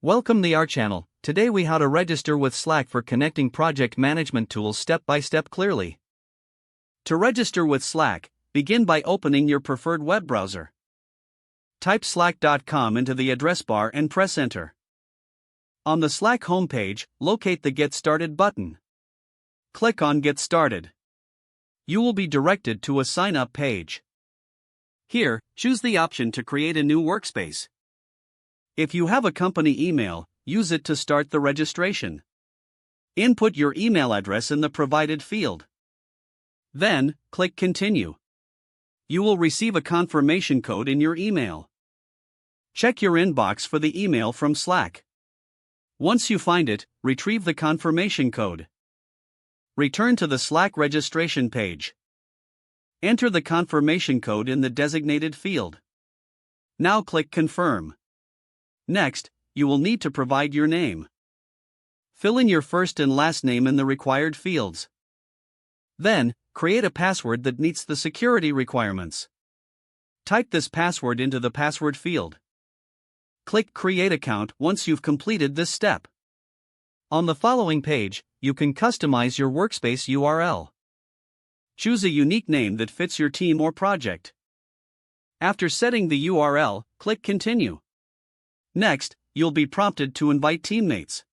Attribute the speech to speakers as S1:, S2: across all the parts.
S1: Welcome to our channel. Today we how to register with Slack for connecting project management tools step by step clearly. To register with Slack, begin by opening your preferred web browser. Type slack.com into the address bar and press enter. On the Slack homepage, locate the Get Started button. Click on Get Started. You will be directed to a sign up page. Here, choose the option to create a new workspace. If you have a company email, use it to start the registration. Input your email address in the provided field. Then, click Continue. You will receive a confirmation code in your email. Check your inbox for the email from Slack. Once you find it, retrieve the confirmation code. Return to the Slack registration page. Enter the confirmation code in the designated field. Now click Confirm. Next, you will need to provide your name. Fill in your first and last name in the required fields. Then, create a password that meets the security requirements. Type this password into the password field. Click Create Account once you've completed this step. On the following page, you can customize your workspace URL. Choose a unique name that fits your team or project. After setting the URL, click Continue. Next, you'll be prompted to invite teammates.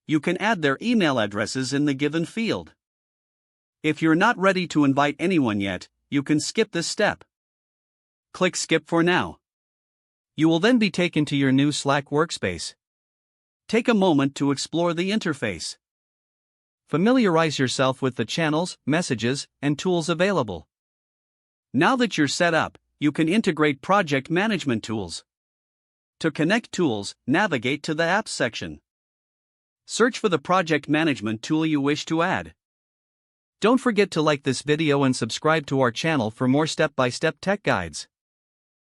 S1: You can add their email addresses in the given field. If you're not ready to invite anyone yet, you can skip this step. Click Skip for now. You will then be taken to your new Slack workspace. Take a moment to explore the interface. Familiarize yourself with the channels, messages, and tools available. Now that you're set up, you can integrate project management tools. To connect tools, navigate to the Apps section. Search for the project management tool you wish to add. Don't forget to like this video and subscribe to our channel for more step-by-step tech guides.